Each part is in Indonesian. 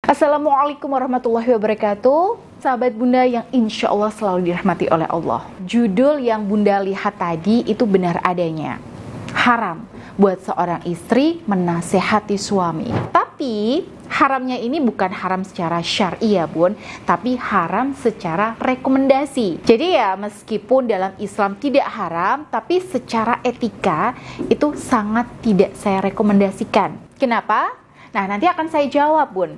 Assalamualaikum warahmatullahi wabarakatuh. Sahabat Bunda yang insya Allah selalu dirahmati oleh Allah. Judul yang Bunda lihat tadi itu benar adanya. Haram buat seorang istri menasehati suami. Tapi haramnya ini bukan haram secara syar'i ya Bun, tapi haram secara rekomendasi. Jadi ya meskipun dalam Islam tidak haram, tapi secara etika itu sangat tidak saya rekomendasikan. Kenapa? Nah, nanti akan saya jawab Bun.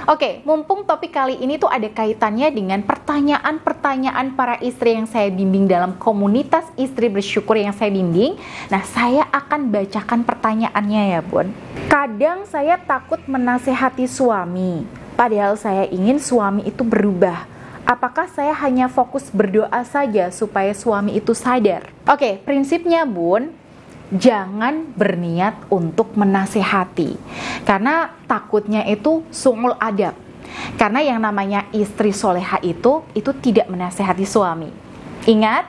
Oke, mumpung topik kali ini tuh ada kaitannya dengan pertanyaan-pertanyaan para istri yang saya bimbing dalam komunitas istri bersyukur yang saya bimbing. Nah, saya akan bacakan pertanyaannya ya Bun. Kadang saya takut menasehati suami, padahal saya ingin suami itu berubah. Apakah saya hanya fokus berdoa saja supaya suami itu sadar? Oke, prinsipnya Bun, jangan berniat untuk menasehati, karena takutnya itu su'ul adab. Karena yang namanya istri soleha itu tidak menasehati suami. Ingat,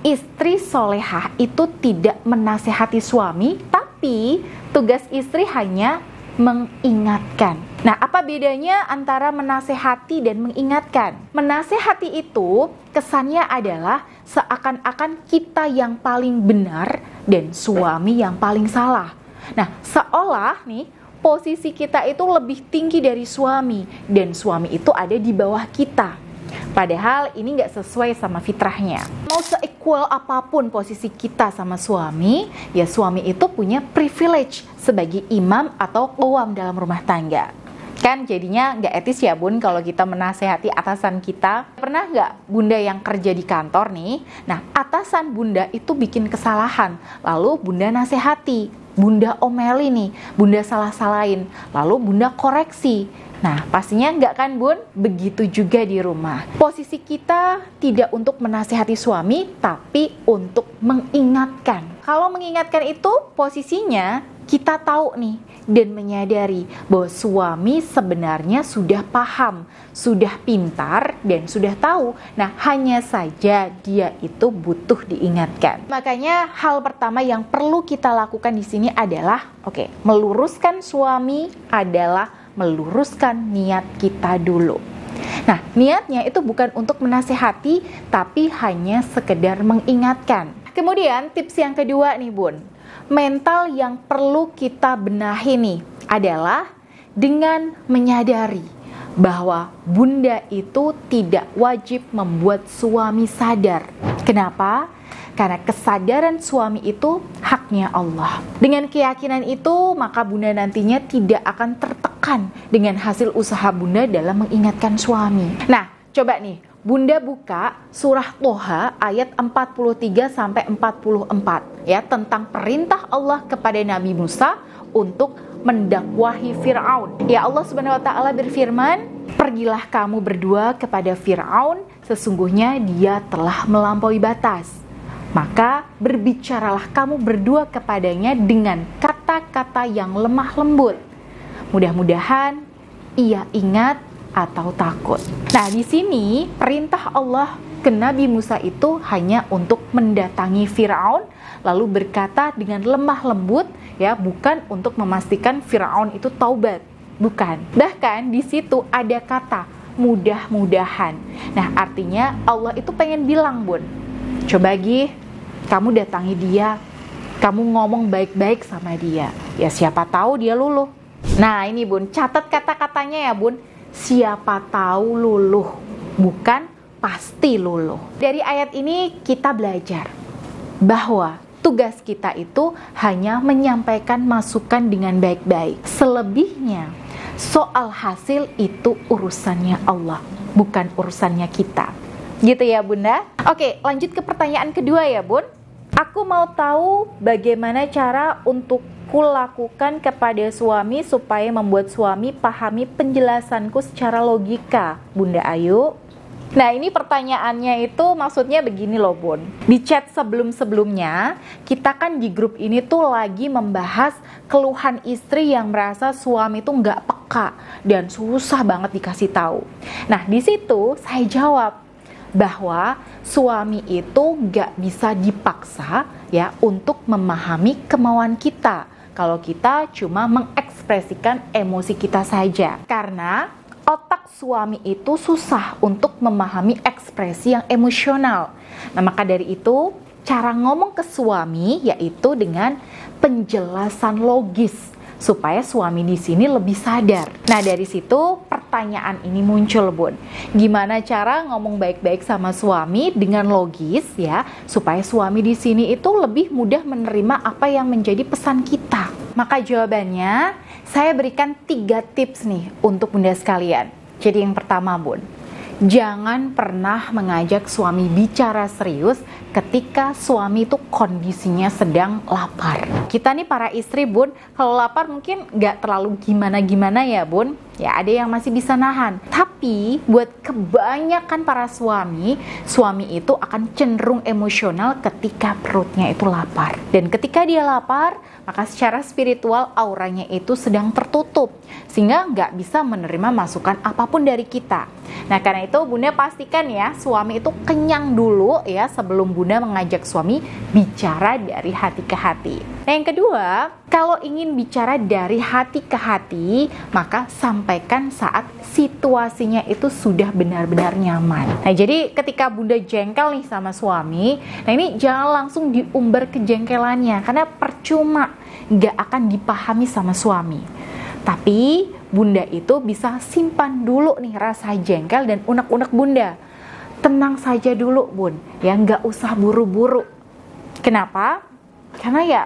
istri solehah itu tidak menasehati suami, tapi tugas istri hanya mengingatkan. Nah, apa bedanya antara menasehati dan mengingatkan? Menasehati itu kesannya adalah seakan-akan kita yang paling benar dan suami yang paling salah. Nah, seolah nih posisi kita itu lebih tinggi dari suami dan suami itu ada di bawah kita. Padahal ini nggak sesuai sama fitrahnya. Mau se-equal apapun posisi kita sama suami, ya suami itu punya privilege sebagai imam atau qawam dalam rumah tangga. Kan jadinya nggak etis ya Bun kalau kita menasehati atasan kita. Pernah nggak Bunda yang kerja di kantor nih, nah atasan Bunda itu bikin kesalahan, lalu Bunda nasehati, Bunda omeli nih, Bunda salah-salahin, lalu Bunda koreksi. Nah, pastinya enggak kan Bun? Begitu juga di rumah. Posisi kita tidak untuk menasihati suami, tapi untuk mengingatkan. Kalau mengingatkan itu posisinya kita tahu nih dan menyadari bahwa suami sebenarnya sudah paham, sudah pintar, dan sudah tahu. Nah, hanya saja dia itu butuh diingatkan. Makanya hal pertama yang perlu kita lakukan di sini adalah, meluruskan suami adalah meluruskan niat kita dulu. Nah, niatnya itu bukan untuk menasehati, tapi hanya sekedar mengingatkan. Kemudian tips yang kedua nih Bun, mental yang perlu kita benahi nih adalah dengan menyadari bahwa Bunda itu tidak wajib membuat suami sadar. Kenapa? Karena kesadaran suami itu haknya Allah. Dengan keyakinan itu, maka Bunda nantinya tidak akan tertekan dengan hasil usaha Bunda dalam mengingatkan suami. Nah, coba nih, Bunda buka surah Toha ayat 43-44 ya, tentang perintah Allah kepada Nabi Musa untuk mendakwahi Fir'aun. Ya, Allah Subhanahu wa taala berfirman, "Pergilah kamu berdua kepada Fir'aun, sesungguhnya dia telah melampaui batas. Maka berbicaralah kamu berdua kepadanya dengan kata-kata yang lemah lembut. Mudah-mudahan ia ingat atau takut." Nah, di sini perintah Allah ke Nabi Musa itu hanya untuk mendatangi Firaun lalu berkata dengan lemah lembut ya, bukan untuk memastikan Firaun itu taubat. Bukan. Bahkan di situ ada kata mudah-mudahan. Nah, artinya Allah itu pengen bilang, Bun, coba kamu datangi dia, kamu ngomong baik-baik sama dia. Ya siapa tahu dia luluh. Nah ini Bun, catat kata-katanya ya Bun. Siapa tahu luluh, bukan pasti luluh. Dari ayat ini kita belajar bahwa tugas kita itu hanya menyampaikan masukan dengan baik-baik. Selebihnya, soal hasil itu urusannya Allah, bukan urusannya kita. Gitu ya Bunda. Oke, lanjut ke pertanyaan kedua ya Bun. Aku mau tahu bagaimana cara untuk kulakukan kepada suami supaya membuat suami pahami penjelasanku secara logika, Bunda Ayu. Nah ini pertanyaannya itu maksudnya begini loh Bun. Di chat sebelum-sebelumnya kita kan di grup ini tuh lagi membahas keluhan istri yang merasa suami tuh nggak peka dan susah banget dikasih tahu. Nah di situ saya jawab bahwa suami itu gak bisa dipaksa ya untuk memahami kemauan kita kalau kita cuma mengekspresikan emosi kita saja. Karena otak suami itu susah untuk memahami ekspresi yang emosional. Nah, maka dari itu, cara ngomong ke suami yaitu dengan penjelasan logis supaya suami di sini lebih sadar. Nah, dari situ pertanyaan ini muncul, Bun. Gimana cara ngomong baik-baik sama suami dengan logis ya, supaya suami di sini itu lebih mudah menerima apa yang menjadi pesan kita? Maka jawabannya, saya berikan 3 tips nih untuk Bunda sekalian. Jadi yang pertama, Bun, jangan pernah mengajak suami bicara serius ketika suami itu kondisinya sedang lapar. Kita nih para istri, Bun, kalau lapar mungkin gak terlalu gimana-gimana ya, Bun. Ya, ada yang masih bisa nahan. Tapi buat kebanyakan para suami itu akan cenderung emosional ketika perutnya itu lapar. Dan ketika dia lapar, maka secara spiritual auranya itu sedang tertutup, sehingga nggak bisa menerima masukan apapun dari kita. Nah, karena itu Bunda pastikan ya, suami itu kenyang dulu ya sebelum Bunda mengajak suami bicara dari hati ke hati. Nah, yang kedua, kalau ingin bicara dari hati ke hati, maka sampaikan saat situasinya itu sudah benar-benar nyaman. Nah, jadi ketika Bunda jengkel nih sama suami, nah ini jangan langsung diumbar kejengkelannya, karena percuma, nggak akan dipahami sama suami. Tapi Bunda itu bisa simpan dulu nih rasa jengkel dan unek-unek Bunda. Tenang saja dulu, Bun, ya nggak usah buru-buru. Kenapa? Karena ya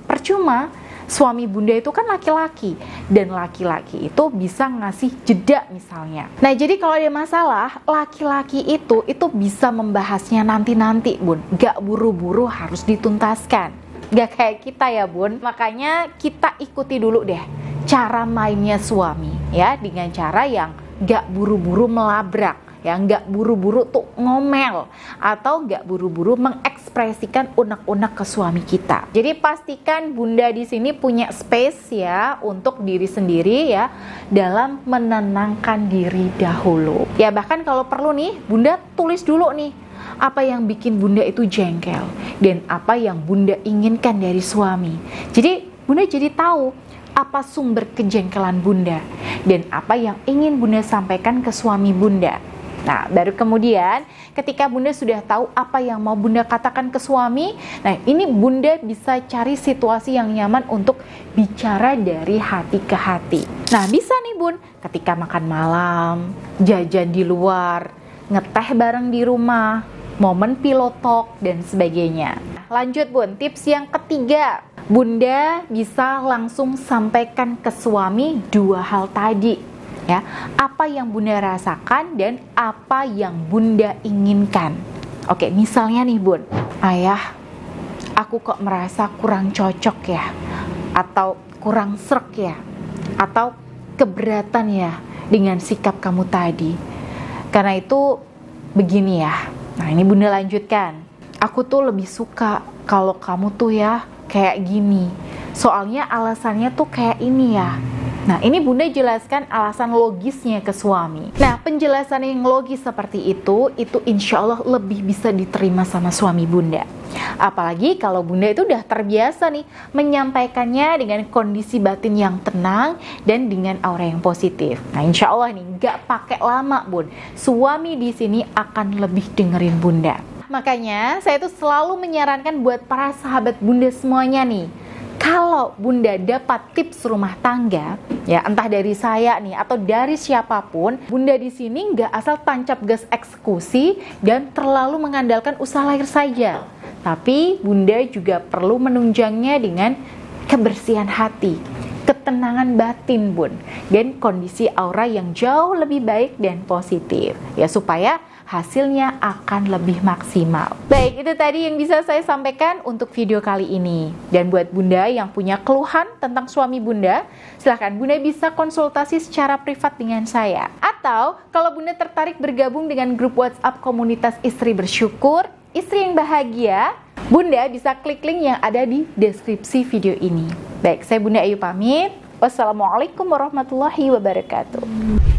percuma, suami Bunda itu kan laki-laki, dan laki-laki itu bisa ngasih jeda misalnya. Nah, jadi kalau ada masalah, laki-laki itu bisa membahasnya nanti-nanti, Bun. Gak buru-buru harus dituntaskan. Gak kayak kita ya, Bun. Makanya kita ikuti dulu deh cara mainnya suami, ya, dengan cara yang gak buru-buru melabrak. Ya, nggak buru-buru tuh ngomel atau nggak buru-buru mengekspresikan unek-unek ke suami kita. Jadi pastikan Bunda di sini punya space ya untuk diri sendiri ya, dalam menenangkan diri dahulu. Ya, bahkan kalau perlu nih Bunda tulis dulu nih apa yang bikin Bunda itu jengkel dan apa yang Bunda inginkan dari suami. Jadi Bunda jadi tahu apa sumber kejengkelan Bunda dan apa yang ingin Bunda sampaikan ke suami Bunda. Nah, baru kemudian ketika Bunda sudah tahu apa yang mau Bunda katakan ke suami, nah ini Bunda bisa cari situasi yang nyaman untuk bicara dari hati ke hati. Nah, bisa nih Bun, ketika makan malam, jajan di luar, ngeteh bareng di rumah, momen pillow talk, dan sebagainya. Lanjut Bun, tips yang ketiga, Bunda bisa langsung sampaikan ke suami 2 hal tadi. Ya, apa yang Bunda rasakan dan apa yang Bunda inginkan. Oke, misalnya nih Bun, Ayah, aku kok merasa kurang cocok ya, atau kurang srek ya, atau keberatan ya dengan sikap kamu tadi. Karena itu begini ya. Nah, ini Bunda lanjutkan. Aku tuh lebih suka kalau kamu tuh ya kayak gini. Soalnya alasannya tuh kayak ini ya. Nah, ini Bunda jelaskan alasan logisnya ke suami. Nah, penjelasan yang logis seperti itu insya Allah lebih bisa diterima sama suami Bunda. Apalagi kalau Bunda itu udah terbiasa nih menyampaikannya dengan kondisi batin yang tenang dan dengan aura yang positif. Nah, insya Allah nih gak pakai lama Bun, suami di sini akan lebih dengerin Bunda. Makanya saya tuh selalu menyarankan buat para sahabat Bunda semuanya nih, kalau Bunda dapat tips rumah tangga, ya entah dari saya nih atau dari siapapun, Bunda di sini nggak asal tancap gas eksekusi dan terlalu mengandalkan usaha lahir saja. Tapi Bunda juga perlu menunjangnya dengan kebersihan hati, ketenangan batin Bun, dan kondisi aura yang jauh lebih baik dan positif. Ya, supaya hasilnya akan lebih maksimal. Baik, itu tadi yang bisa saya sampaikan untuk video kali ini. Dan buat Bunda yang punya keluhan tentang suami Bunda, silahkan Bunda bisa konsultasi secara privat dengan saya. Atau kalau Bunda tertarik bergabung dengan grup WhatsApp komunitas Istri Bersyukur, Istri yang Bahagia, Bunda bisa klik link yang ada di deskripsi video ini. Baik, saya Bunda Ayu pamit. Wassalamualaikum warahmatullahi wabarakatuh.